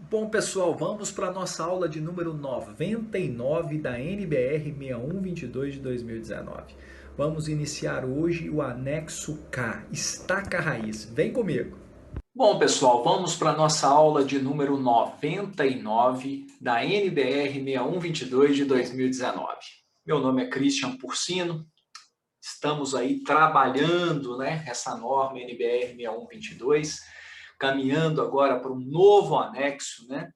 Bom, pessoal, vamos para a nossa aula de número 99 da NBR 6122 de 2019. Vamos iniciar hoje o anexo K, estaca raiz. Vem comigo! Bom, pessoal, vamos para a nossa aula de número 99 da NBR 6122 de 2019. Meu nome é Christian Porcino, estamos aí trabalhando, né, essa norma NBR 6122, caminhando agora para um novo anexo, né?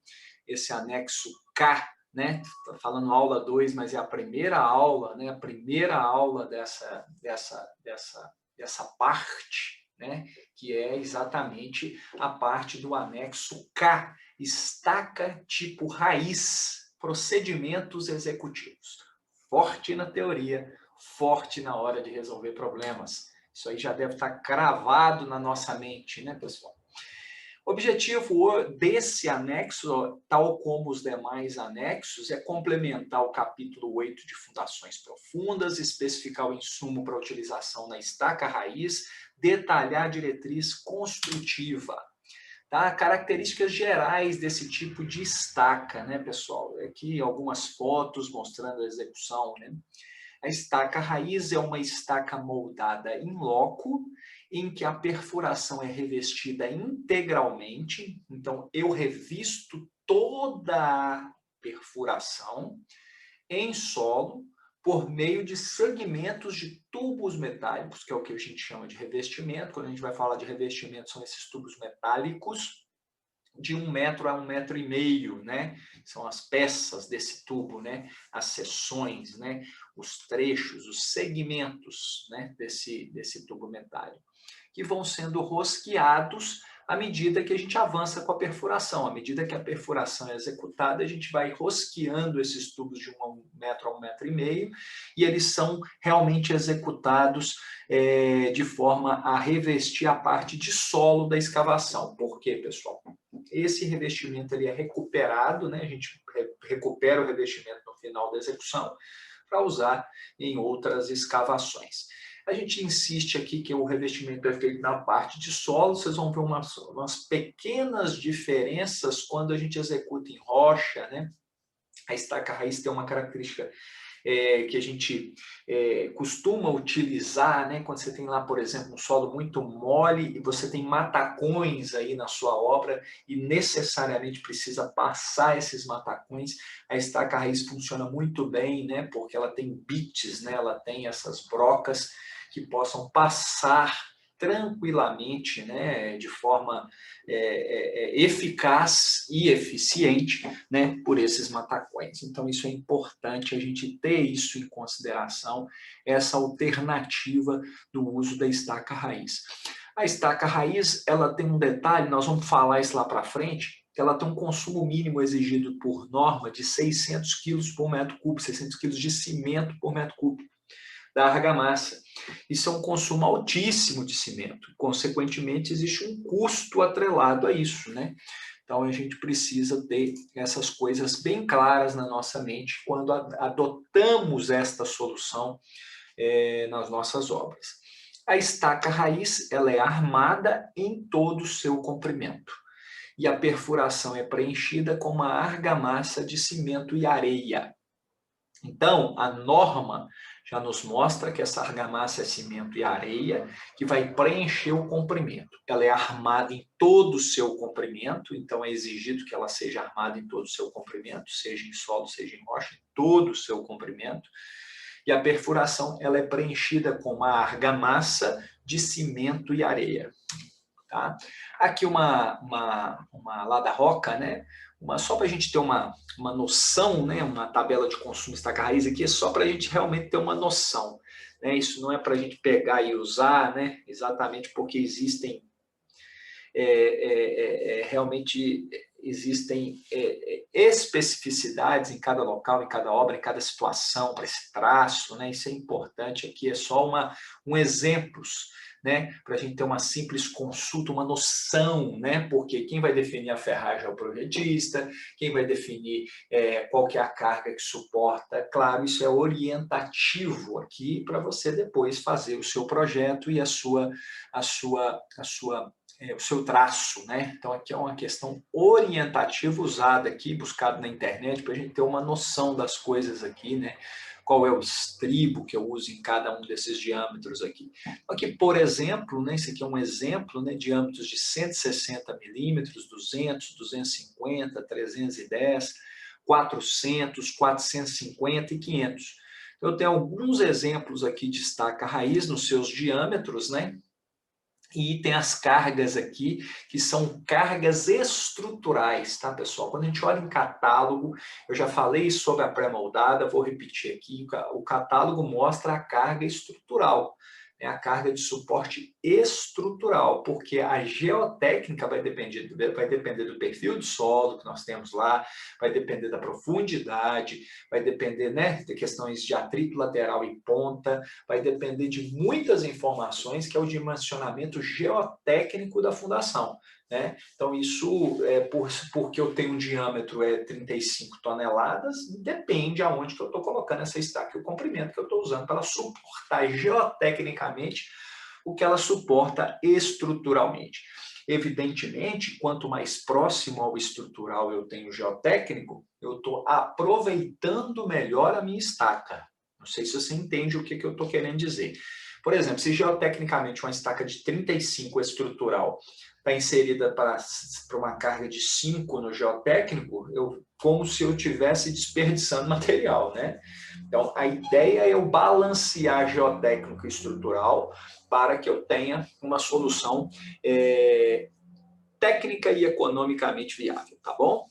Esse anexo K, né? Tá falando aula 2, mas é a primeira aula, né? A primeira aula dessa parte, né? Que é exatamente a parte do anexo K, estaca tipo raiz, procedimentos executivos. Forte na teoria, forte na hora de resolver problemas. Isso aí já deve estar cravado na nossa mente, né, pessoal? O objetivo desse anexo, tal como os demais anexos, é complementar o capítulo 8 de Fundações Profundas, especificar o insumo para utilização na estaca raiz, detalhar a diretriz construtiva. Tá? Características gerais desse tipo de estaca, né, pessoal? Aqui algumas fotos mostrando a execução, né? A estaca raiz é uma estaca moldada em loco, em que a perfuração é revestida integralmente. Então, eu revisto toda a perfuração em solo por meio de segmentos de tubos metálicos, que é o que a gente chama de revestimento. Quando a gente vai falar de revestimento, são esses tubos metálicos de 1 metro a 1,5 metro, né? São as peças desse tubo, né? As seções, né? Os trechos, os segmentos, né? Desse tubo metálico, que vão sendo rosqueados à medida que a gente avança com a perfuração. À medida que a perfuração é executada, a gente vai rosqueando esses tubos de 1 metro a 1,5 metro, e eles são realmente executados de forma a revestir a parte de solo da escavação. Por quê, pessoal? Esse revestimento ele é recuperado, né? A gente recupera o revestimento no final da execução para usar em outras escavações. A gente insiste aqui que o revestimento é feito na parte de solo, vocês vão ver umas pequenas diferenças quando a gente executa em rocha, né? A estaca raiz tem uma característica que a gente costuma utilizar, né? Quando você tem lá, por exemplo, um solo muito mole e você tem matacões aí na sua obra e necessariamente precisa passar esses matacões, a estaca raiz funciona muito bem, né? Porque ela tem bits, né? Ela tem essas brocas que possam passar tranquilamente, né, de forma eficaz e eficiente, né, por esses matacões. Então, isso é importante a gente ter isso em consideração, essa alternativa do uso da estaca raiz. A estaca raiz, ela tem um detalhe, nós vamos falar isso lá para frente, que ela tem um consumo mínimo exigido por norma de 600 quilos por metro cúbico, 600 quilos de cimento por metro cúbico da argamassa. Isso é um consumo altíssimo de cimento. Consequentemente, existe um custo atrelado a isso, né? Então, a gente precisa ter essas coisas bem claras na nossa mente quando adotamos esta solução nas nossas obras. A estaca raiz, ela é armada em todo o seu comprimento. E a perfuração é preenchida com uma argamassa de cimento e areia. Então, a norma já nos mostra que essa argamassa é cimento e areia, que vai preencher o comprimento. Ela é armada em todo o seu comprimento, então é exigido que ela seja armada em todo o seu comprimento, seja em solo, seja em rocha, em todo o seu comprimento. E a perfuração ela é preenchida com uma argamassa de cimento e areia. Tá? Aqui uma lada-roca, né? Só para a gente ter uma noção, né? Uma tabela de consumo estaca raiz aqui, é só para a gente realmente ter uma noção. Né? Isso não é para a gente pegar e usar, né? Exatamente porque existem realmente existem especificidades em cada local, em cada obra, em cada situação, para esse traço, né? Isso é importante aqui, é só um exemplos, né? Para a gente ter uma simples consulta, uma noção, né? Porque quem vai definir a ferragem é o projetista, quem vai definir qual que é a carga que suporta, claro, isso é orientativo aqui para você depois fazer o seu projeto e a sua o seu traço, né? Então aqui é uma questão orientativa usada aqui, buscado na internet, para a gente ter uma noção das coisas aqui, né? Qual é o estribo que eu uso em cada um desses diâmetros aqui. Aqui, por exemplo, né, esse aqui é um exemplo, né, diâmetros de 160 milímetros, 200, 250, 310, 400, 450 e 500. Eu tenho alguns exemplos aqui de estaca raiz nos seus diâmetros, né? E tem as cargas aqui, que são cargas estruturais, tá, pessoal? Quando a gente olha em catálogo, eu já falei sobre a pré-moldada, vou repetir aqui, o catálogo mostra a carga estrutural, né, a carga de suporte estrutural, porque a geotécnica vai depender do perfil de solo que nós temos lá, vai depender da profundidade, vai depender, né, de questões de atrito lateral e ponta, vai depender de muitas informações, que é o dimensionamento geotécnico da fundação, né? Então, isso, porque eu tenho um diâmetro 35 toneladas, depende aonde que eu estou colocando essa estaca e o comprimento que eu estou usando para ela suportar geotecnicamente o que ela suporta estruturalmente. Evidentemente, quanto mais próximo ao estrutural eu tenho geotécnico, eu estou aproveitando melhor a minha estaca. Não sei se você entende o que eu estou querendo dizer. Por exemplo, se geotecnicamente uma estaca de 35 estrutural está inserida para uma carga de 5 no geotécnico, como se eu estivesse desperdiçando material, né? Então, a ideia é eu balancear geotécnico e estrutural para que eu tenha uma solução técnica e economicamente viável, tá bom?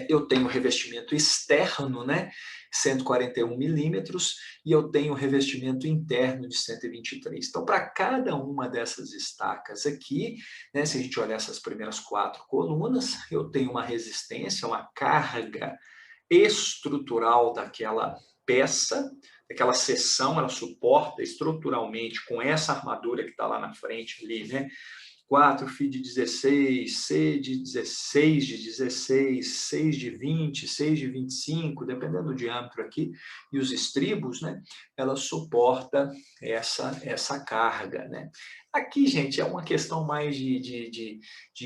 Eu tenho revestimento externo, né, 141 milímetros, e eu tenho revestimento interno de 123. Então, para cada uma dessas estacas aqui, né, se a gente olhar essas primeiras 4 colunas, eu tenho uma resistência, uma carga estrutural daquela peça, daquela seção, ela suporta estruturalmente com essa armadura que está lá na frente ali, né? 4 Φ de 16, C de 16 de 16, 6 de 20, 6 de 25, dependendo do diâmetro aqui, e os estribos, né? Ela suporta essa carga, né? Aqui, gente, é uma questão mais de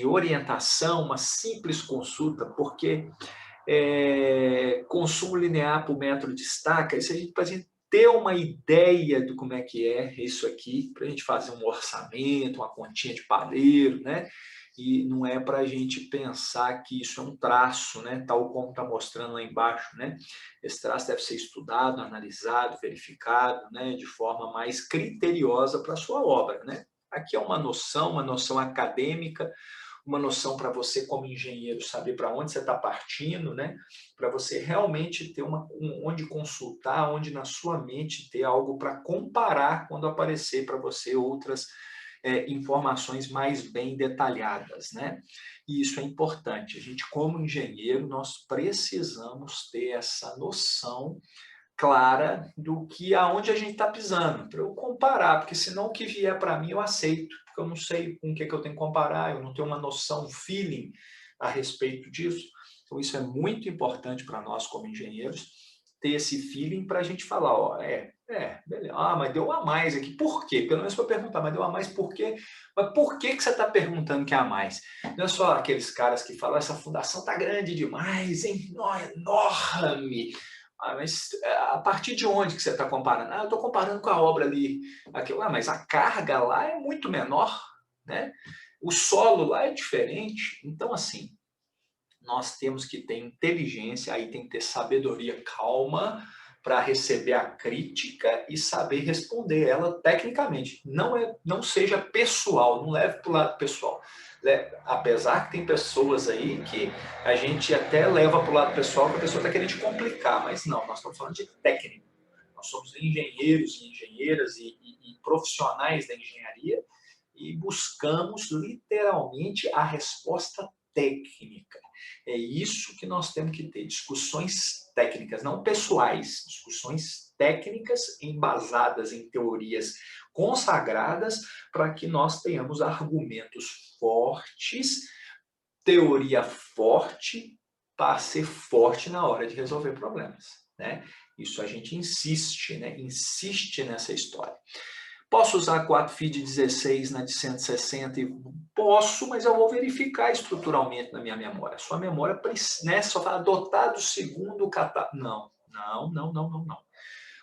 orientação, uma simples consulta, porque consumo linear por metro de estaca, isso a gente, para a gente ter uma ideia de como é que é isso aqui, para a gente fazer um orçamento, uma continha de padeiro, né? E não é para a gente pensar que isso é um traço, né? Tal como está mostrando lá embaixo, né? Esse traço deve ser estudado, analisado, verificado, né? De forma mais criteriosa para a sua obra, né? Aqui é uma noção acadêmica, uma noção para você, como engenheiro, saber para onde você está partindo, né? Para você realmente ter onde consultar, onde na sua mente ter algo para comparar quando aparecer para você outras informações mais bem detalhadas, né? E isso é importante. A gente, como engenheiro, nós precisamos ter essa noção clara do que aonde a gente está pisando, para eu comparar, porque senão o que vier para mim eu aceito, porque eu não sei com o que eu tenho que comparar, eu não tenho uma noção, um feeling a respeito disso. Então isso é muito importante para nós como engenheiros, ter esse feeling para a gente falar, ó, beleza, mas deu a mais aqui, por quê? Pelo menos para perguntar, mas deu a mais por quê? Mas por que você está perguntando que é a mais? Não é só aqueles caras que falam, essa fundação está grande demais, hein? Enorme! Mas a partir de onde que você está comparando? Eu estou comparando com a obra ali. Mas a carga lá é muito menor, né? O solo lá é diferente. Então, assim, nós temos que ter inteligência, aí tem que ter sabedoria, calma, para receber a crítica e saber responder ela tecnicamente. Não seja pessoal, não leve para o lado pessoal. Apesar que tem pessoas aí que a gente até leva para o lado pessoal, que a pessoa está querendo te complicar, mas não, nós estamos falando de técnico. Nós somos engenheiros e engenheiras e profissionais da engenharia e buscamos literalmente a resposta técnica. É isso que nós temos que ter, discussões técnicas, não pessoais, discussões técnicas embasadas em teorias consagradas para que nós tenhamos argumentos fortes, teoria forte, para ser forte na hora de resolver problemas, né? Isso a gente insiste, né? Insiste nessa história. Posso usar 4 FII de 16 na de 160? Posso, mas eu vou verificar estruturalmente na minha memória. Sua memória, né, só vai adotar do segundo catálogo. Não, não, não, não, não, não.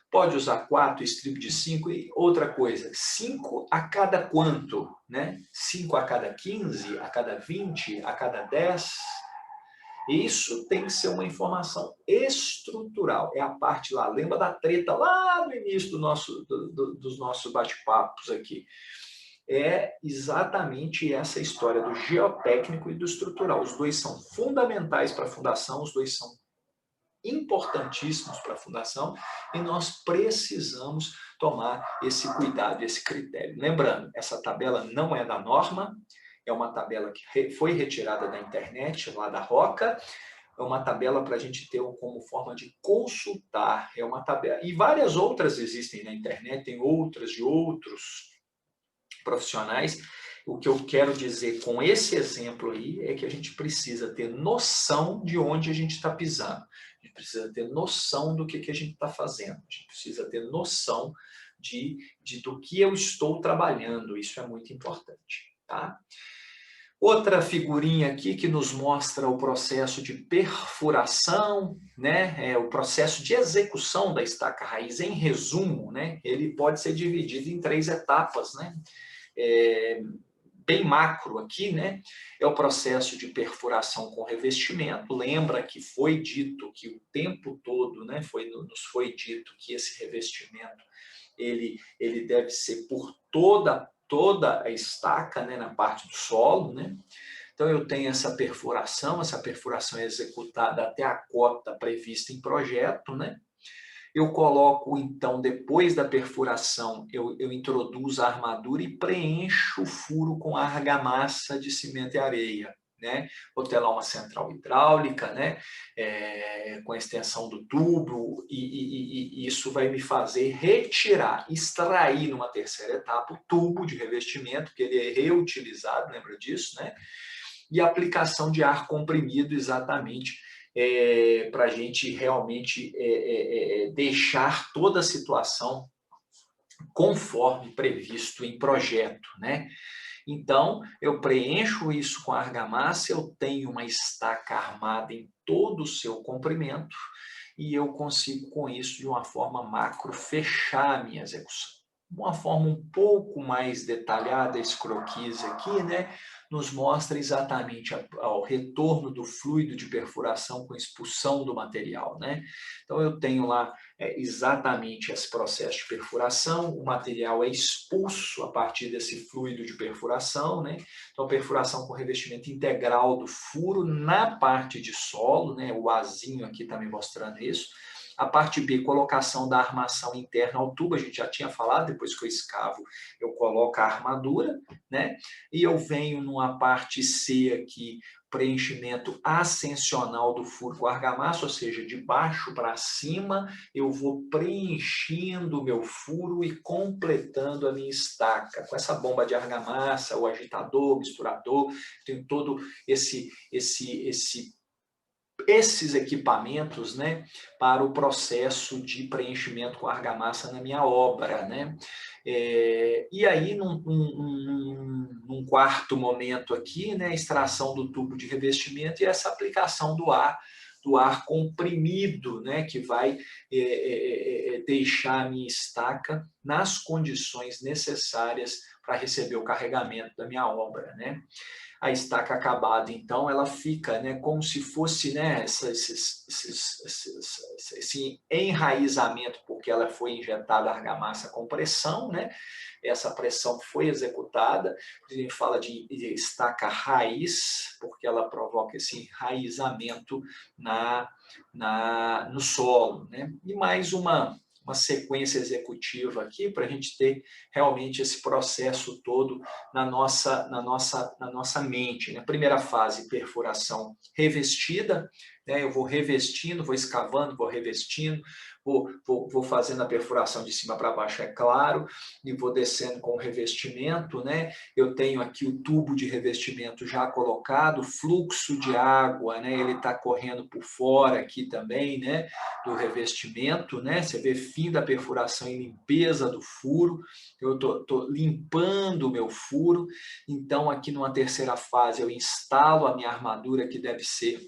Pode usar 4, strip de 5 e outra coisa, 5 a cada quanto? Né? 5 a cada 15, a cada 20, a cada 10? Isso tem que ser uma informação estrutural. É a parte lá, lembra da treta lá no início dos nossos bate-papos aqui. É exatamente essa história do geotécnico e do estrutural. Os dois são fundamentais para a fundação, os dois são importantíssimos para a fundação e nós precisamos tomar esse cuidado, esse critério. Lembrando, essa tabela não é da norma, é uma tabela que foi retirada da internet, lá da Roca, é uma tabela para a gente ter como forma de consultar, é uma tabela, e várias outras existem na internet, tem outras de outros profissionais. O que eu quero dizer com esse exemplo aí é que a gente precisa ter noção de onde a gente está pisando. A gente precisa ter noção do que a gente está fazendo. A gente precisa ter noção do que eu estou trabalhando. Isso é muito importante. Tá? Outra figurinha aqui que nos mostra o processo de perfuração, né? O processo de execução da estaca raiz. Em resumo, né? Ele pode ser dividido em 3 etapas, né? Bem macro aqui, né? É o processo de perfuração com revestimento. Lembra que foi dito que o tempo todo, né? Nos foi dito que esse revestimento ele deve ser por toda a estaca, né? Na parte do solo, né? Então eu tenho essa perfuração é executada até a cota prevista em projeto, né? Eu coloco, então, depois da perfuração, eu introduzo a armadura e preencho o furo com argamassa de cimento e areia. Né? Vou ter lá uma central hidráulica, né? Com a extensão do tubo, e isso vai me fazer extrair numa terceira etapa o tubo de revestimento, que ele é reutilizado, lembra disso? Né? E a aplicação de ar comprimido exatamente para a gente realmente deixar toda a situação conforme previsto em projeto, né? Então, eu preencho isso com argamassa, eu tenho uma estaca armada em todo o seu comprimento e eu consigo, com isso, de uma forma macro, fechar a minha execução. Uma forma um pouco mais detalhada, esse croquis aqui, né, nos mostra exatamente o retorno do fluido de perfuração com expulsão do material, né? Então, eu tenho lá exatamente esse processo de perfuração, o material é expulso a partir desse fluido de perfuração, né? Então, perfuração com revestimento integral do furo na parte de solo, né? O Azinho aqui está me mostrando isso. A parte B, colocação da armação interna ao tubo, a gente já tinha falado, depois que eu escavo, eu coloco a armadura, né? E eu venho numa parte C aqui, preenchimento ascensional do furo com argamassa, ou seja, de baixo para cima, eu vou preenchendo o meu furo e completando a minha estaca. Com essa bomba de argamassa, o agitador, o misturador, tem todo esses equipamentos, né, para o processo de preenchimento com argamassa na minha obra, né? E aí, num quarto momento aqui, né, extração do tubo de revestimento e essa aplicação do ar comprimido, né, que vai deixar a minha estaca nas condições necessárias para receber o carregamento da minha obra, né? A estaca acabada, então, ela fica, né, como se fosse, né, esse enraizamento, porque ela foi injetada argamassa com pressão, né? Essa pressão foi executada, a gente fala de estaca raiz, porque ela provoca esse enraizamento no solo, né? E mais uma sequência executiva aqui para a gente ter realmente esse processo todo na nossa mente. Né? Primeira fase, perfuração revestida, né? Eu vou revestindo, vou escavando, vou revestindo, vou fazendo a perfuração de cima para baixo, é claro, e vou descendo com o revestimento, né? Eu tenho aqui o tubo de revestimento já colocado, fluxo de água, né? Ele está correndo por fora aqui também, né? Do revestimento, né? Você vê fim da perfuração e limpeza do furo. Eu tô limpando o meu furo. Então, aqui numa terceira fase, eu instalo a minha armadura, que deve ser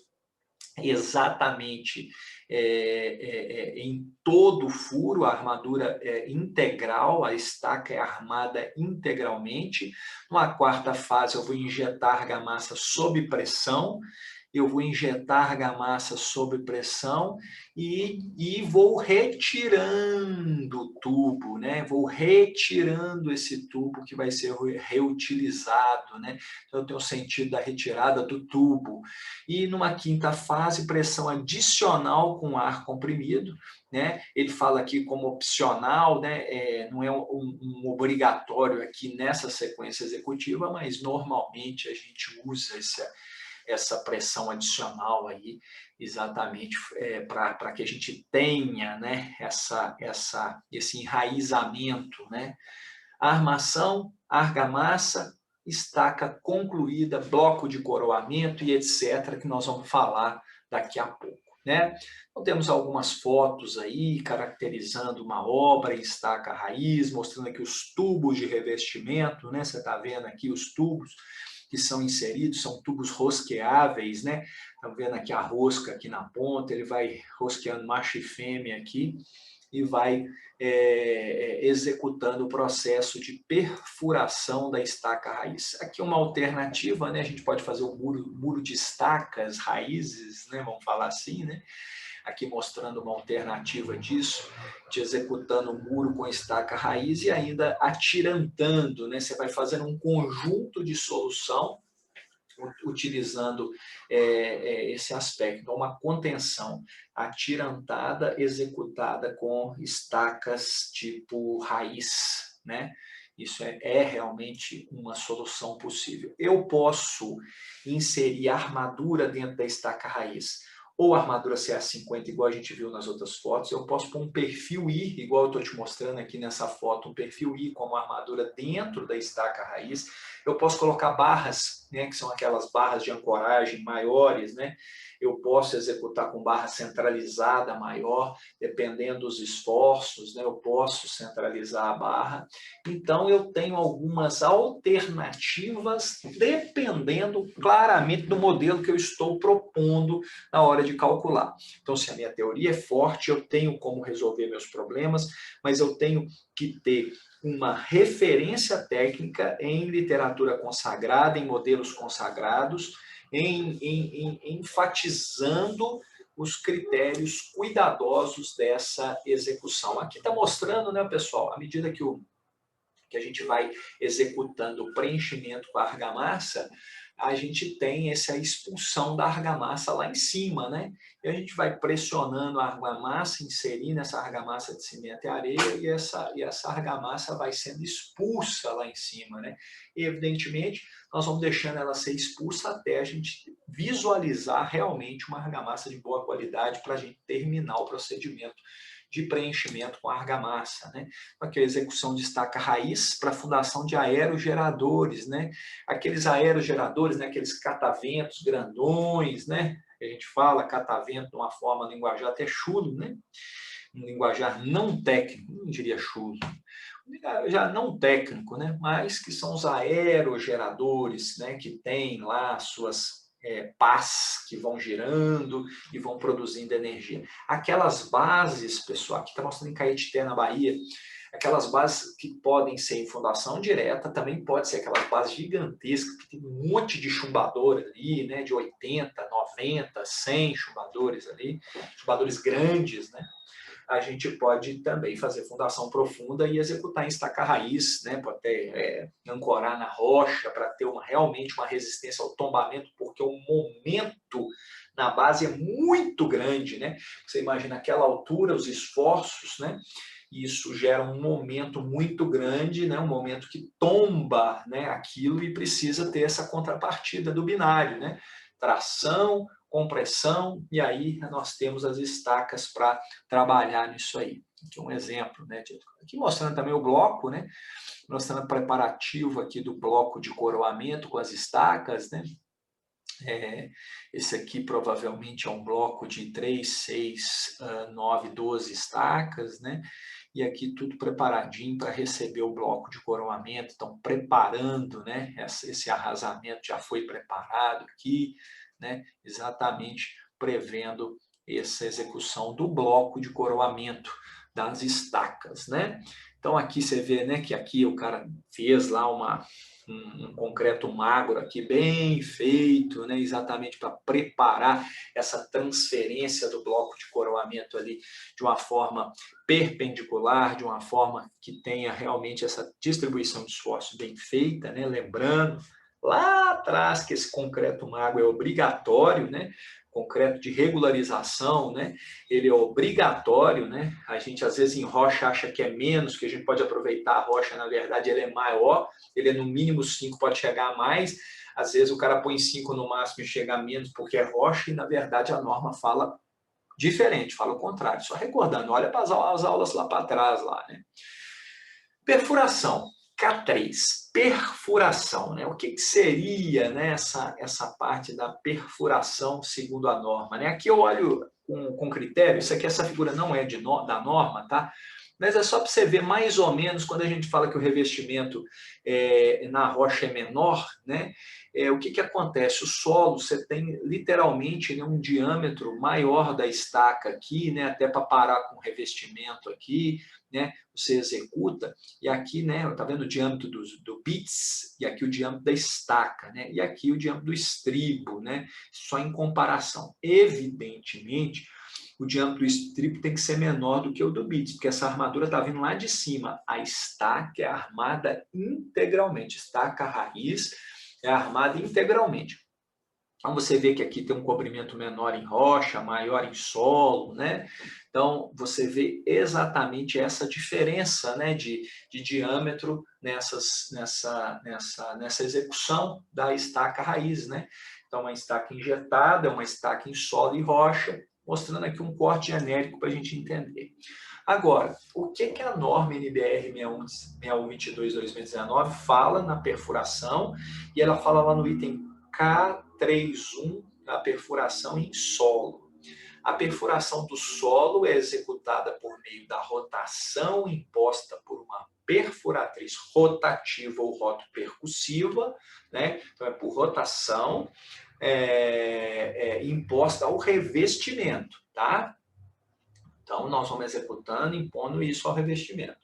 exatamente em todo o furo, a armadura é integral, a estaca é armada integralmente. Numa quarta fase, eu vou injetar argamassa sob pressão, eu vou injetar argamassa sob pressão e vou retirando o tubo, né? Vou retirando esse tubo que vai ser reutilizado, né? Então, eu tenho o sentido da retirada do tubo. E numa quinta fase, pressão adicional com ar comprimido, né? Ele fala aqui como opcional, né? Não é um obrigatório aqui nessa sequência executiva, mas normalmente a gente usa essa pressão adicional aí, exatamente para que a gente tenha, né, esse enraizamento, né? Armação, argamassa, estaca concluída, bloco de coroamento e etc., que nós vamos falar daqui a pouco, né? Então, temos algumas fotos aí caracterizando uma obra em estaca raiz, mostrando aqui os tubos de revestimento, né? Você está vendo aqui os tubos que são inseridos, são tubos rosqueáveis, né? Estão vendo aqui a rosca aqui na ponta, ele vai rosqueando macho e fêmea aqui e vai executando o processo de perfuração da estaca raiz. Aqui uma alternativa, né? A gente pode fazer o muro de estacas raízes, né? Vamos falar assim, né? Aqui mostrando uma alternativa disso, de executando o muro com estaca raiz e ainda atirantando, né? Você vai fazendo um conjunto de solução utilizando esse aspecto, uma contenção atirantada executada com estacas tipo raiz, né? Isso é realmente uma solução possível. Eu posso inserir armadura dentro da estaca raiz, ou armadura CA50, igual a gente viu nas outras fotos. Eu posso pôr um perfil I, igual eu estou te mostrando aqui nessa foto, um perfil I como armadura dentro da estaca raiz. Eu posso colocar barras, né, que são aquelas barras de ancoragem maiores, né? Eu posso executar com barra centralizada maior, dependendo dos esforços, né? Eu posso centralizar a barra. Então, eu tenho algumas alternativas, dependendo claramente do modelo que eu estou propondo na hora de calcular. Então, se a minha teoria é forte, eu tenho como resolver meus problemas, mas eu tenho que ter uma referência técnica em literatura consagrada, em modelos consagrados, enfatizando os critérios cuidadosos dessa execução. Aqui está mostrando, né, pessoal, à medida que a gente vai executando o preenchimento com a argamassa, a gente tem essa expulsão da argamassa lá em cima, né? E a gente vai pressionando a argamassa, inserindo essa argamassa de cimento e areia, e essa argamassa vai sendo expulsa lá em cima, né? E, evidentemente, nós vamos deixando ela ser expulsa até a gente visualizar realmente uma argamassa de boa qualidade para a gente terminar o procedimento de preenchimento com argamassa, né? Aqui a execução de estaca raiz para fundação de aerogeradores, né? Aqueles aerogeradores, né? Aqueles cataventos grandões, né? A gente fala catavento de uma forma linguajar até chulo, né? Um linguajar não técnico, não diria chulo, já não técnico, né? Mas que são os aerogeradores, né? Que têm lá suas pás que vão girando e vão produzindo energia. Aquelas bases, pessoal, aqui está mostrando em Caetité, na Bahia, aquelas bases que podem ser em fundação direta, também pode ser aquelas bases gigantescas, que tem um monte de chumbador ali, né, de 80, 90, 100 chumbadores ali, chumbadores grandes, né? A gente pode também fazer fundação profunda e executar em estaca raiz, né? Pode até ancorar na rocha para ter realmente uma resistência ao tombamento, porque o momento na base é muito grande, né? Você imagina aquela altura, os esforços, né? Isso gera um momento muito grande, né? Um momento que tomba, né, aquilo, e precisa ter essa contrapartida do binário, né? Tração compressão, e aí nós temos as estacas para trabalhar nisso aí. Aqui um exemplo, né? Aqui mostrando também o bloco, né? Mostrando o preparativo aqui do bloco de coroamento com as estacas, né? Esse aqui provavelmente é um bloco de 3, 6, 9, 12 estacas, né? E aqui tudo preparadinho para receber o bloco de coroamento, estão preparando, né? Esse arrasamento já foi preparado aqui, né? Exatamente prevendo essa execução do bloco de coroamento das estacas, né? Então aqui você vê, né, que aqui o cara fez lá um concreto magro aqui bem feito, né, exatamente para preparar essa transferência do bloco de coroamento ali de uma forma perpendicular, de uma forma que tenha realmente essa distribuição de esforço bem feita, né, lembrando lá atrás que esse concreto magro é obrigatório, né, concreto de regularização, né? Ele é obrigatório, né? A gente às vezes em rocha acha que é menos, que a gente pode aproveitar a rocha, na verdade ele é maior, ele é no mínimo 5, pode chegar a mais, às vezes o cara põe 5 no máximo e chega a menos porque é rocha, e na verdade a norma fala diferente, fala o contrário. Só recordando, olha para as aulas lá para trás, lá, né? Perfuração. K3, perfuração, né? O que seria, né, essa parte da perfuração segundo a norma, né? Aqui eu olho com critério, isso aqui, essa figura não é da norma, tá? Mas é só para você ver mais ou menos quando a gente fala que o revestimento na rocha é menor, né? O que acontece? O solo, você tem literalmente, né, um diâmetro maior da estaca aqui, né, até para parar com o revestimento aqui, né, você executa, e aqui, né, tá vendo o diâmetro do bits, e aqui o diâmetro da estaca, né, e aqui o diâmetro do estribo, né, só em comparação. Evidentemente, o diâmetro do estribo tem que ser menor do que o do bits, porque essa armadura está vindo lá de cima. A estaca é armada integralmente, estaca raiz é armada integralmente. Então, você vê que aqui tem um cobrimento menor em rocha, maior em solo, né? Então, você vê exatamente essa diferença, né, de diâmetro nessa execução da estaca raiz, né? Então, uma estaca injetada, uma estaca em solo e rocha, mostrando aqui um corte genérico para a gente entender. Agora, o que a norma NBR 6122/2019 fala na perfuração? E ela fala lá no item K31, a perfuração em solo. A perfuração do solo é executada por meio da rotação imposta por uma perfuratriz rotativa ou rotopercussiva, né? Então é por rotação imposta ao revestimento, tá? Então nós vamos executando, impondo isso ao revestimento,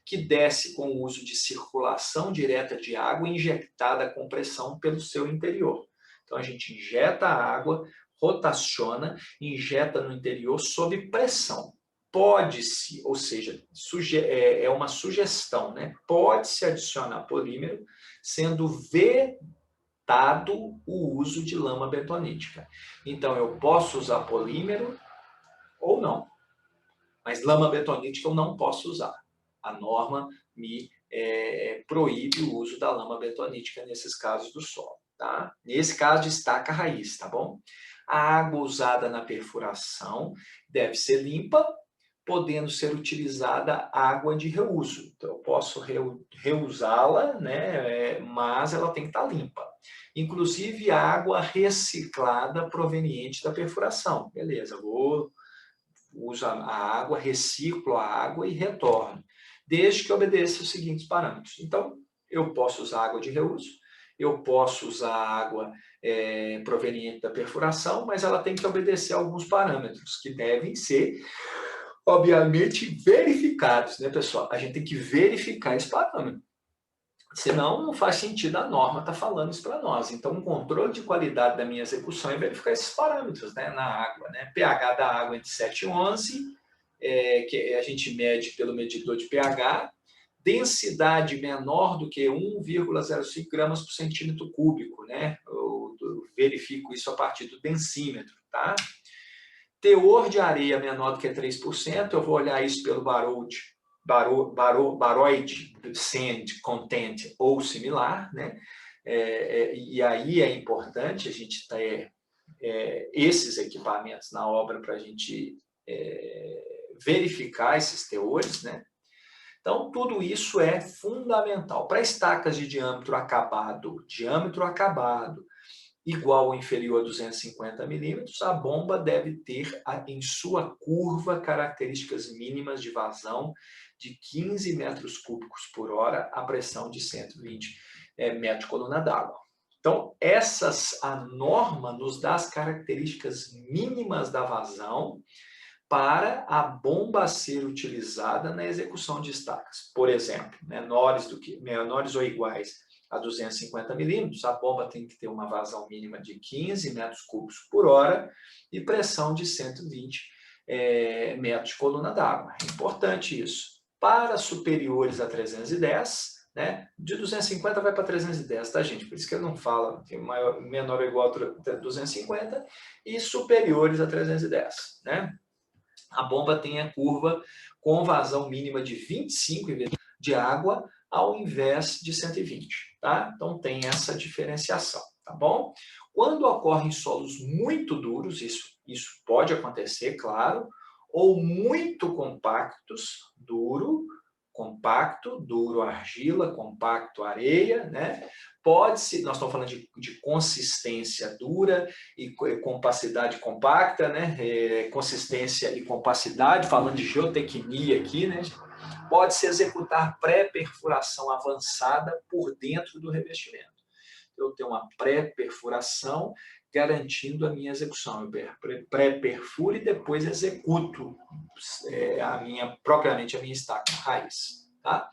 que desce com o uso de circulação direta de água injetada com pressão pelo seu interior. Então, a gente injeta a água, rotaciona, injeta no interior sob pressão. Pode-se, ou seja, é uma sugestão, né? Pode-se adicionar polímero, sendo vetado o uso de lama betonítica. Então, eu posso usar polímero ou não, mas lama betonítica eu não posso usar. A norma me proíbe o uso da lama betonítica nesses casos do solo, tá? Nesse caso de estaca raiz, tá bom? A água usada na perfuração deve ser limpa, podendo ser utilizada água de reuso. Então, eu posso reusá-la, né? Mas ela tem que estar limpa. Inclusive, água reciclada proveniente da perfuração. Beleza, vou uso a água, reciclo a água e retorno, desde que obedeça os seguintes parâmetros. Então, eu posso usar água de reuso, eu posso usar água proveniente da perfuração, mas ela tem que obedecer a alguns parâmetros que devem ser, obviamente, verificados, né, pessoal? A gente tem que verificar esse parâmetro. Senão, não faz sentido a norma estar falando isso para nós. Então, o controle de qualidade da minha execução é verificar esses parâmetros, né, na água, né? pH da água entre 7 e 11, que a gente mede pelo medidor de pH, densidade menor do que 1,05 gramas por centímetro cúbico, né? Eu verifico isso a partir do densímetro, tá? Teor de areia menor do que 3%, eu vou olhar isso pelo Baroid Sand Content ou similar, né? E aí é importante a gente esses equipamentos na obra para a gente verificar esses teores, né? Então, tudo isso é fundamental. Para estacas de diâmetro acabado igual ou inferior a 250 milímetros, a bomba deve ter em sua curva características mínimas de vazão de 15 metros cúbicos por hora a pressão de 120 metros coluna d'água. Então, a norma nos dá as características mínimas da vazão para a bomba a ser utilizada na execução de estacas. Por exemplo, menores ou iguais a 250 milímetros, a bomba tem que ter uma vazão mínima de 15 metros cúbicos por hora e pressão de 120 metros de coluna d'água. É importante isso. Para superiores a 310, né, de 250 vai para 310, tá, gente? Por isso que ele não fala que menor ou igual a 250 e superiores a 310, né? A bomba tem a curva com vazão mínima de 25 de água ao invés de 120, tá? Então tem essa diferenciação, tá bom? Quando ocorrem solos muito duros, isso pode acontecer, claro, ou muito compactos, compacto, duro, argila, compacto, areia, né? Pode-se, nós estamos falando de consistência dura e compacidade compacta, né? Consistência e compacidade, falando de geotecnia aqui, né? Pode-se executar pré-perfuração avançada por dentro do revestimento. Eu tenho uma pré-perfuração garantindo a minha execução. Eu pré-perfuro e depois executo propriamente a minha estaca raiz. Tá?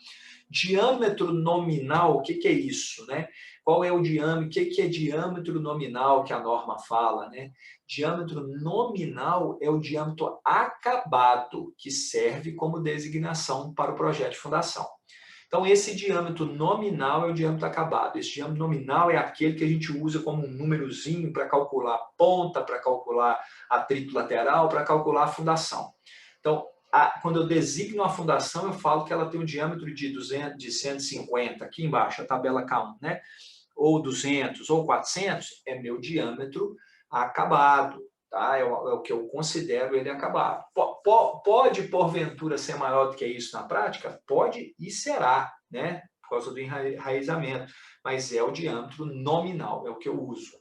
Diâmetro nominal, o que é isso? Né? Qual é o diâmetro? O que é diâmetro nominal que a norma fala? Né? Diâmetro nominal é o diâmetro acabado, que serve como designação para o projeto de fundação. Então, esse diâmetro nominal é o diâmetro acabado. Esse diâmetro nominal é aquele que a gente usa como um númerozinho para calcular a ponta, para calcular atrito lateral, para calcular a fundação. Então, quando eu designo a fundação, eu falo que ela tem um diâmetro de 150, aqui embaixo, a tabela K1, né? Ou 200, ou 400, é meu diâmetro acabado. Tá? É o que eu considero ele acabado. Pode, porventura, ser maior do que isso na prática? Pode e será, né? Por causa do enraizamento. Mas é o diâmetro nominal, é o que eu uso.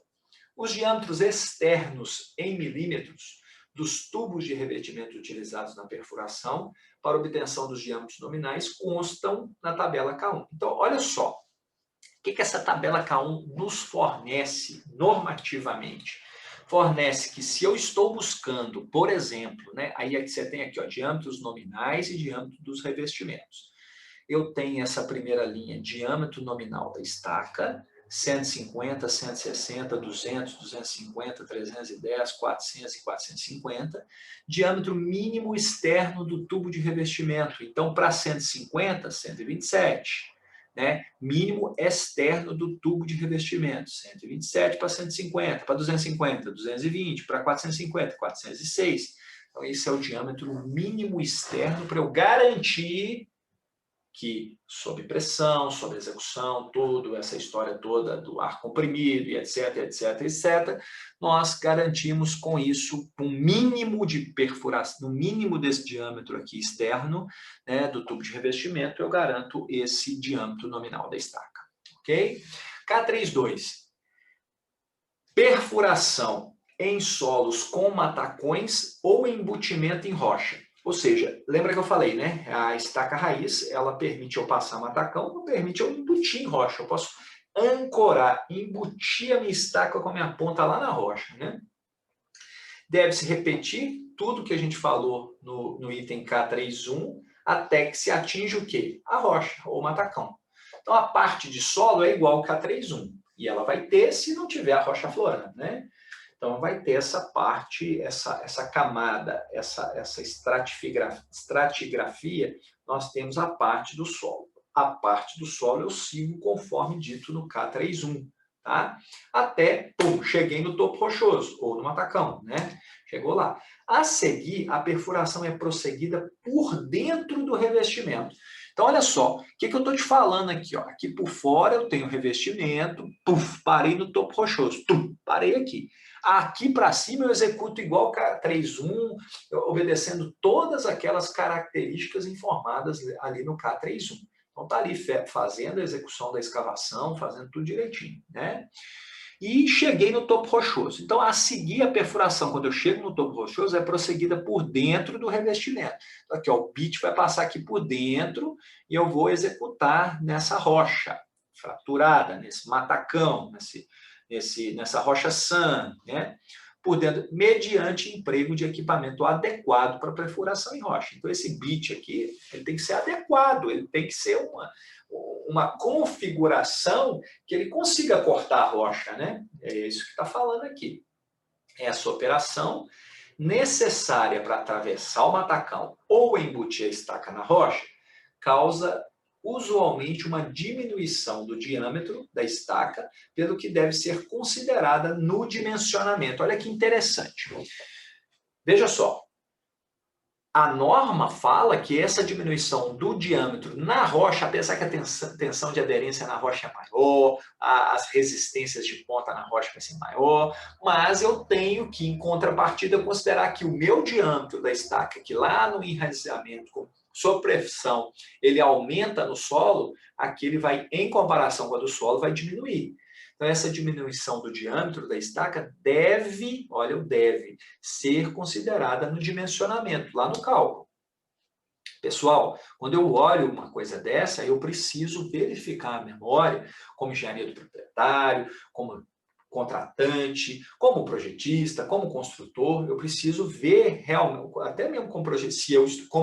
Os diâmetros externos em milímetros dos tubos de revestimento utilizados na perfuração para obtenção dos diâmetros nominais constam na tabela K1. Então, olha só. O que essa tabela K1 nos fornece normativamente? Fornece que se eu estou buscando, por exemplo, né, aí é que você tem aqui, ó, diâmetros nominais e diâmetro dos revestimentos. Eu tenho essa primeira linha, diâmetro nominal da estaca, 150, 160, 200, 250, 310, 400 e 450. Diâmetro mínimo externo do tubo de revestimento. Então, para 150, 127. Né? Mínimo externo do tubo de revestimento, 127 para 150, para 250, 220, para 450, 406. Então, esse é o diâmetro mínimo externo para eu garantir que, sob pressão, sob execução, toda essa história toda do ar comprimido, e etc, etc, etc, nós garantimos com isso um mínimo de perfuração, no mínimo desse diâmetro aqui externo, né, do tubo de revestimento, eu garanto esse diâmetro nominal da estaca. Ok? K32. Perfuração em solos com matacões ou embutimento em rocha. Ou seja, lembra que eu falei, né? A estaca raiz, ela permite eu passar matacão, não permite eu embutir em rocha. Eu posso ancorar, embutir a minha estaca com a minha ponta lá na rocha, né? Deve-se repetir tudo que a gente falou no item K31 até que se atinja o quê? A rocha, ou matacão. Então, a parte de solo é igual ao K31. E ela vai ter se não tiver a rocha florando, né? Então, vai ter essa parte, essa camada, essa estratigrafia, nós temos a parte do solo. A parte do solo eu sigo conforme dito no K31, tá? Até, pum, cheguei no topo rochoso, ou no matacão, né? Chegou lá. A seguir, a perfuração é prosseguida por dentro do revestimento. Então, olha só, o que eu estou te falando aqui? Ó? Aqui por fora eu tenho revestimento, puf, parei no topo rochoso, parei aqui. Aqui para cima eu executo igual K31, obedecendo todas aquelas características informadas ali no K31. Então, está ali fazendo a execução da escavação, fazendo tudo direitinho, né? E cheguei no topo rochoso. Então, a seguir a perfuração, quando eu chego no topo rochoso, é prosseguida por dentro do revestimento. Então, aqui, ó, o bit vai passar aqui por dentro e eu vou executar nessa rocha fraturada, nesse matacão, nessa rocha sã, né? Por dentro, mediante emprego de equipamento adequado para perfuração em rocha. Então, esse bit aqui, ele tem que ser adequado, ele tem que ser uma configuração que ele consiga cortar a rocha, né? É isso que está falando aqui. Essa operação necessária para atravessar o matacão ou embutir a estaca na rocha causa usualmente uma diminuição do diâmetro da estaca, pelo que deve ser considerada no dimensionamento. Olha que interessante. Veja só. A norma fala que essa diminuição do diâmetro na rocha, apesar que a tensão de aderência na rocha é maior, as resistências de ponta na rocha vai ser maior, mas eu tenho que, em contrapartida, considerar que o meu diâmetro da estaca, que lá no enraizamento, sob pressão, ele aumenta no solo, aqui ele vai, em comparação com a do solo, vai diminuir. Então, essa diminuição do diâmetro da estaca deve, olha o deve, ser considerada no dimensionamento, lá no cálculo. Pessoal, quando eu olho uma coisa dessa, eu preciso verificar a memória, como engenharia do proprietário, como contratante, como projetista, como construtor, eu preciso ver realmente, até mesmo como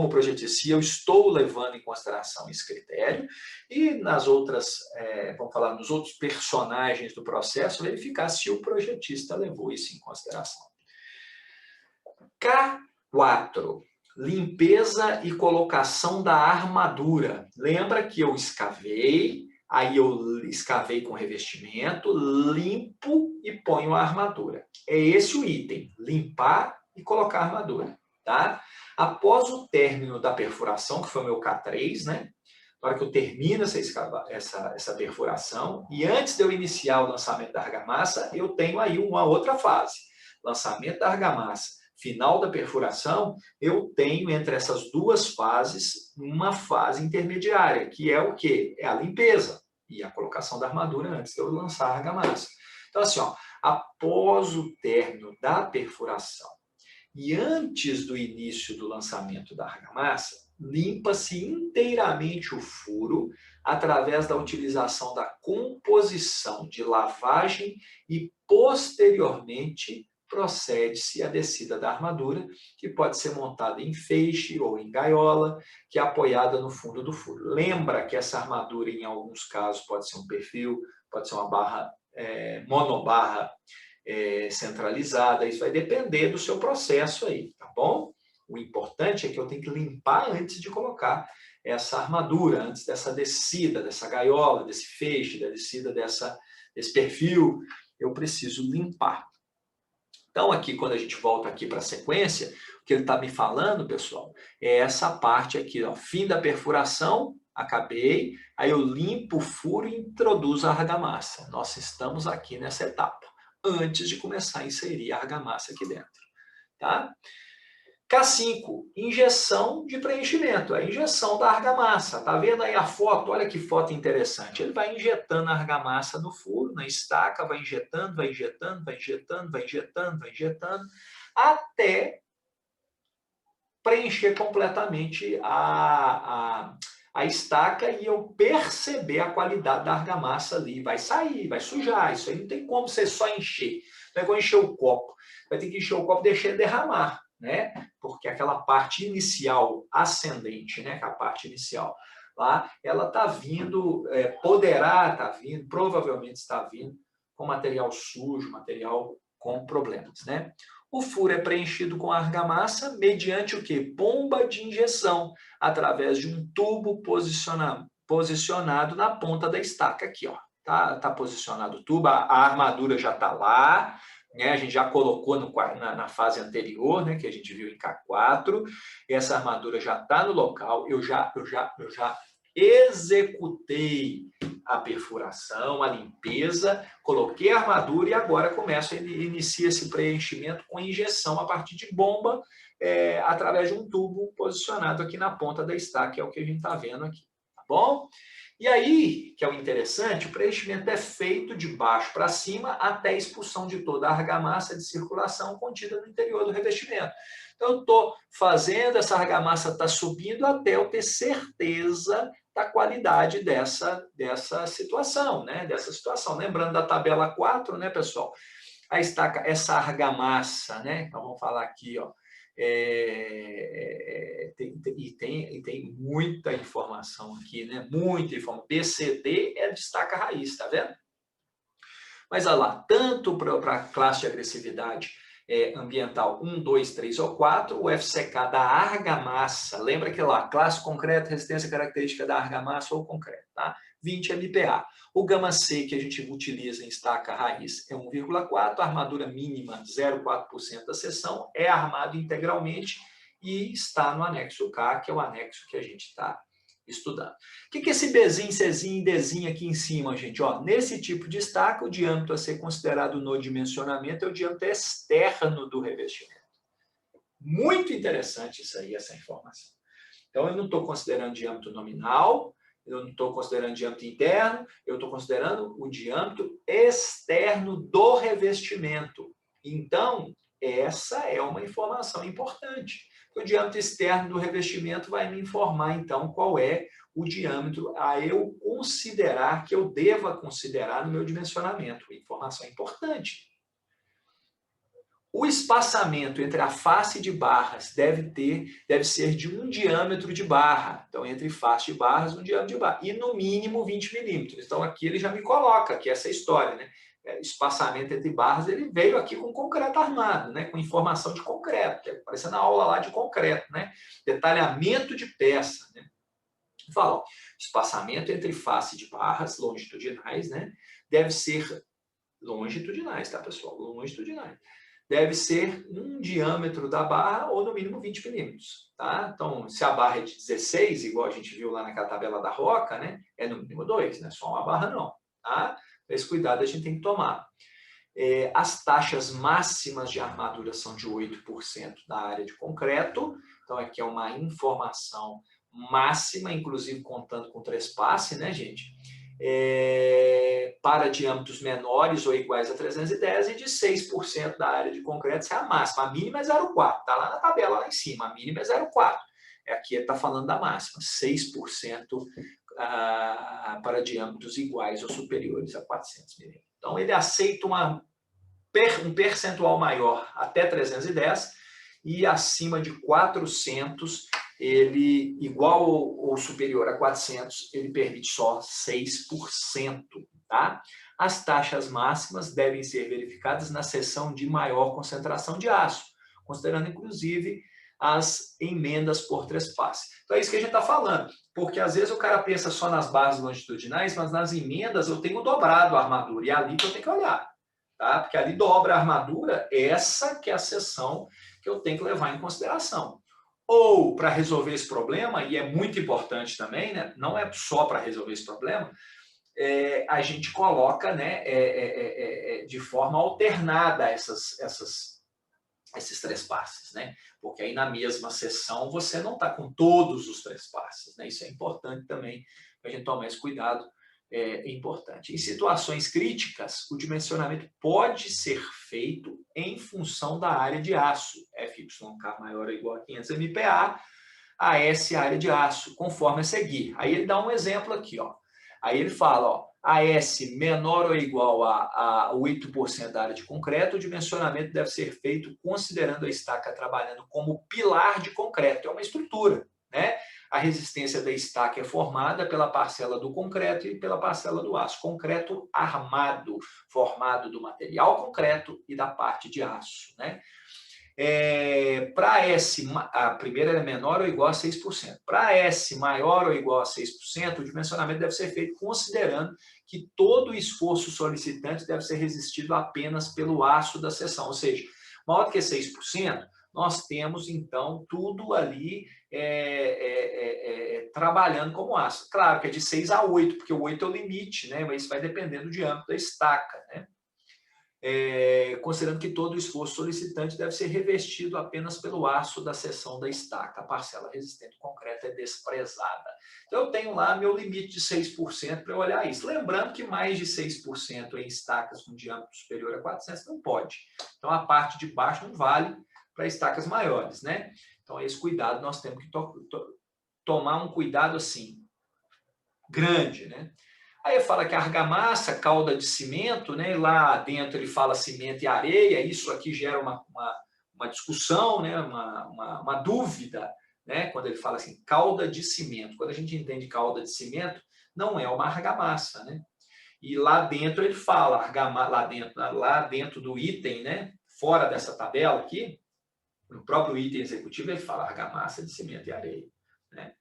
projetista, se eu estou levando em consideração esse critério, e nas outras, vamos falar, nos outros personagens do processo, verificar se o projetista levou isso em consideração. K4. Limpeza e colocação da armadura. Lembra que eu escavei, aí eu escavei com revestimento, limpo e ponho a armadura. É esse o item, limpar e colocar a armadura. Tá? Após o término da perfuração, que foi o meu K3, né? Na hora que eu termino essa perfuração, e antes de eu iniciar o lançamento da argamassa, eu tenho aí uma outra fase. Lançamento da argamassa, final da perfuração, eu tenho entre essas duas fases uma fase intermediária, que é o quê? É a limpeza e a colocação da armadura antes de eu lançar a argamassa. Então, assim, ó, após o término da perfuração e antes do início do lançamento da argamassa, limpa-se inteiramente o furo através da utilização da composição de lavagem e, posteriormente, procede-se a descida da armadura, que pode ser montada em feixe ou em gaiola, que é apoiada no fundo do furo. Lembra que essa armadura, em alguns casos, pode ser um perfil, pode ser uma barra, monobarra centralizada, isso vai depender do seu processo aí, tá bom? O importante é que eu tenho que limpar antes de colocar essa armadura, antes dessa descida, dessa gaiola, desse feixe, da descida desse perfil, eu preciso limpar. Então, aqui, quando a gente volta aqui para a sequência, o que ele está me falando, pessoal, é essa parte aqui, ó, fim da perfuração, acabei, aí eu limpo o furo e introduzo a argamassa. Nós estamos aqui nessa etapa, antes de começar a inserir a argamassa aqui dentro. Tá? K5, injeção de preenchimento, a injeção da argamassa. Tá vendo aí a foto? Olha que foto interessante. Ele vai injetando a argamassa no furo, na estaca, vai injetando, vai injetando, vai injetando, vai injetando, vai injetando, até preencher completamente a estaca e eu perceber a qualidade da argamassa ali. Vai sair, vai sujar, isso aí não tem como você só encher. Não é igual encher o copo. Vai ter que encher o copo e deixar ele derramar, né? Porque aquela parte inicial ascendente, né? A parte inicial lá, ela está vindo, poderá estar vindo, provavelmente está vindo com material sujo, material com problemas, né? O furo é preenchido com argamassa mediante o quê? Bomba de injeção, através de um tubo posicionado na ponta da estaca aqui, ó. Tá posicionado o tubo, a armadura já está lá, né? A gente já colocou na fase anterior, né? Que a gente viu em K4, essa armadura já está no local, eu já executei a perfuração, a limpeza, coloquei a armadura e agora inicia esse preenchimento com injeção a partir de bomba, através de um tubo posicionado aqui na ponta da estaca, que é o que a gente está vendo aqui, tá bom? E aí, que é o interessante, o preenchimento é feito de baixo para cima até a expulsão de toda a argamassa de circulação contida no interior do revestimento. Então, eu estou fazendo, essa argamassa está subindo até eu ter certeza da qualidade dessa situação, né? Dessa situação. Lembrando da tabela 4, né, pessoal? A estaca, essa argamassa, né? Então, vamos falar aqui, ó. Tem muita informação aqui, né? Muita informação. BCD é destaca raiz, tá vendo? Mas olha lá, tanto para a classe de agressividade ambiental 1, 2, 3 ou 4, o FCK da argamassa, lembra que lá, classe concreta, resistência característica da argamassa ou concreto, tá? 20 MPa. O gama C que a gente utiliza em estaca raiz é 1,4, a armadura mínima 0,4% da seção, é armado integralmente e está no anexo K, que é o anexo que a gente está estudando. O que é esse Bzinho, Czinho e Dzinho aqui em cima, gente? Ó, nesse tipo de estaca, o diâmetro a ser considerado no dimensionamento é o diâmetro externo do revestimento. Muito interessante isso aí, essa informação. Então, eu não estou considerando diâmetro nominal, eu não estou considerando diâmetro interno, eu estou considerando o diâmetro externo do revestimento. Então, essa é uma informação importante. O diâmetro externo do revestimento vai me informar, então, qual é o diâmetro a eu considerar, que eu deva considerar no meu dimensionamento. Informação importante. O espaçamento entre a face de barras deve ser de 1 diâmetro de barra. Então, entre face de barras, 1 diâmetro de barra. E, no mínimo, 20 milímetros. Então, aqui ele já me coloca aqui essa história, né? Espaçamento entre barras, ele veio aqui com concreto armado, né? Com informação de concreto, que é parecendo a aula lá de concreto, né? Detalhamento de peça, né? Fala, ó, espaçamento entre face de barras longitudinais, né? Deve ser longitudinais, tá, pessoal? Longitudinais. Deve ser 1 diâmetro da barra ou no mínimo 20 milímetros, tá? Então, se a barra é de 16, igual a gente viu lá naquela tabela da Roca, né? É no mínimo 2, não é só uma barra não, tá? Esse cuidado a gente tem que tomar. As taxas máximas de armadura são de 8% da área de concreto. Então, aqui é uma informação máxima, inclusive contando com trespasse, né, gente? Para diâmetros menores ou iguais a 310 e de 6% da área de concreto, essa é a máxima. A mínima é 0,4, está lá na tabela lá em cima. A mínima é 0,4. Aqui está falando da máxima, 6% para diâmetros iguais ou superiores a 400 milímetros. Então, ele aceita um percentual maior até 310 e acima de 400, ele igual ou superior a 400, ele permite só 6%. Tá? As taxas máximas devem ser verificadas na seção de maior concentração de aço, considerando, inclusive, as emendas por trespasse. Então, é isso que a gente está falando, porque às vezes o cara pensa só nas barras longitudinais, mas nas emendas eu tenho dobrado a armadura, e é ali que eu tenho que olhar, tá? Porque ali dobra a armadura, essa que é a seção que eu tenho que levar em consideração. Ou, para resolver esse problema, e é muito importante também, né? Não é só para resolver esse problema, a gente coloca, né, de forma alternada esses trespasses, né? Porque aí na mesma sessão você não está com todos os trespasses, né? Isso é importante também, para a gente tomar esse cuidado, é importante. Em situações críticas, o dimensionamento pode ser feito em função da área de aço, FYK maior ou igual a 500 MPa, a S área de aço, conforme a seguir. Aí ele dá um exemplo aqui, ó. Aí ele fala, ó, a S menor ou igual a 8% da área de concreto, o dimensionamento deve ser feito considerando a estaca trabalhando como pilar de concreto. É uma estrutura, né? A resistência da estaca é formada pela parcela do concreto e pela parcela do aço. Concreto armado, formado do material concreto e da parte de aço, né? Para S, a primeira é menor ou igual a 6%. Para S maior ou igual a 6%, o dimensionamento deve ser feito considerando que todo o esforço solicitante deve ser resistido apenas pelo aço da seção. Ou seja, maior do que 6%, nós temos, então, tudo ali trabalhando como aço. Claro que é de 6 a 8, porque o 8 é o limite, né? Mas isso vai depender do diâmetro da estaca, né? Considerando que todo o esforço solicitante deve ser revestido apenas pelo aço da seção da estaca. A parcela resistente concreta é desprezada. Então, eu tenho lá meu limite de 6% para eu olhar isso. Lembrando que mais de 6% em estacas com diâmetro superior a 400 não pode. Então, a parte de baixo não vale para estacas maiores, né? Então, esse cuidado nós temos que tomar um cuidado assim, grande, né? Aí fala que argamassa, calda de cimento, né? Lá dentro ele fala cimento e areia, isso aqui gera uma discussão, né? uma dúvida, né? Quando ele fala assim, calda de cimento. Quando a gente entende calda de cimento, não é uma argamassa, né? E lá dentro ele fala, lá dentro do item, né? Fora dessa tabela aqui, no próprio item executivo, ele fala argamassa de cimento e areia, né?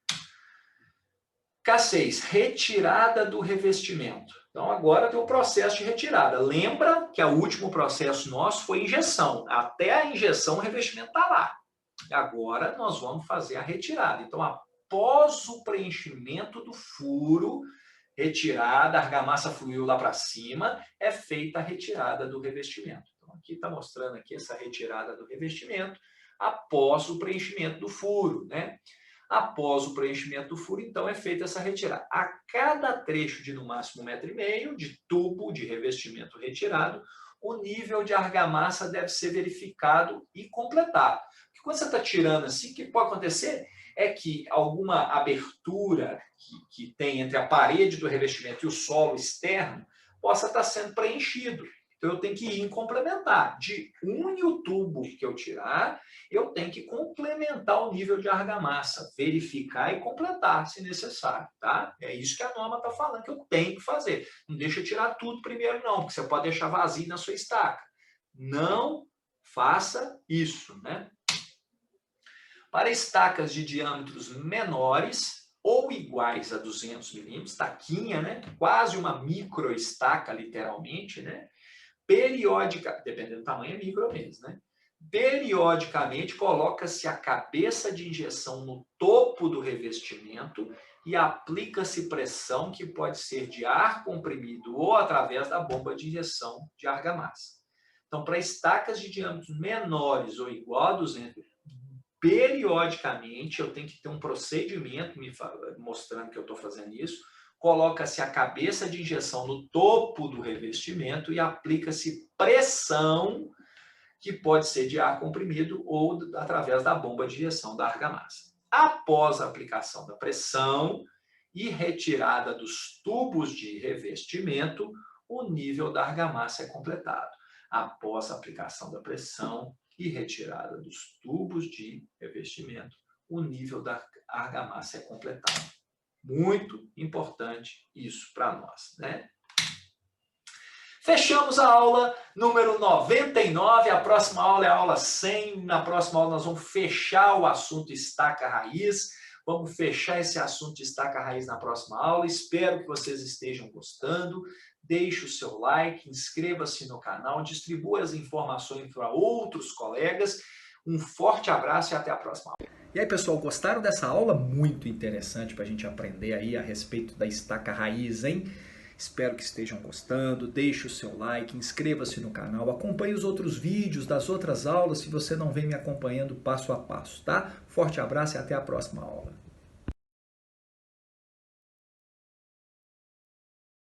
K6, retirada do revestimento. Então, agora tem o processo de retirada. Lembra que o último processo nosso foi injeção. Até a injeção, o revestimento está lá. E agora, nós vamos fazer a retirada. Então, após o preenchimento do furo, retirada, a argamassa fluiu lá para cima, é feita a retirada do revestimento. Então, aqui está mostrando aqui essa retirada do revestimento após o preenchimento do furo, né? Após o preenchimento do furo, então, é feita essa retirada. A cada trecho de, no máximo, 1,5 m de tubo de revestimento retirado, o nível de argamassa deve ser verificado e completado. Porque quando você está tirando assim, o que pode acontecer é que alguma abertura que tem entre a parede do revestimento e o solo externo possa estar sendo preenchido. Então, eu tenho que ir em complementar. De o tubo que eu tirar, eu tenho que complementar o nível de argamassa, verificar e completar, se necessário, tá? É isso que a norma está falando que eu tenho que fazer. Não deixa eu tirar tudo primeiro, não, porque você pode deixar vazio na sua estaca. Não faça isso, né? Para estacas de diâmetros menores ou iguais a 200 milímetros, estaquinha, né? Quase uma microestaca, literalmente, né? Periódica, dependendo do tamanho, é micro mesmo, né? Periodicamente, coloca-se a cabeça de injeção no topo do revestimento e aplica-se pressão que pode ser de ar comprimido ou através da bomba de injeção de argamassa. Então, para estacas de diâmetros menores ou igual a 200, periodicamente, eu tenho que ter um procedimento me mostrando que eu estou fazendo isso. Coloca-se a cabeça de injeção no topo do revestimento e aplica-se pressão, que pode ser de ar comprimido ou através da bomba de injeção da argamassa. Após a aplicação da pressão e retirada dos tubos de revestimento, o nível da argamassa é completado. Após a aplicação da pressão e retirada dos tubos de revestimento, o nível da argamassa é completado. Muito importante isso para nós, né? Fechamos a aula número 99, a próxima aula é a aula 100, na próxima aula nós vamos fechar o assunto estaca raiz, vamos fechar esse assunto estaca raiz na próxima aula, espero que vocês estejam gostando, deixe o seu like, inscreva-se no canal, distribua as informações para outros colegas, um forte abraço e até a próxima aula. E aí, pessoal, gostaram dessa aula? Muito interessante para a gente aprender aí a respeito da estaca raiz, hein? Espero que estejam gostando, deixe o seu like, inscreva-se no canal, acompanhe os outros vídeos das outras aulas se você não vem me acompanhando passo a passo, tá? Forte abraço e até a próxima aula.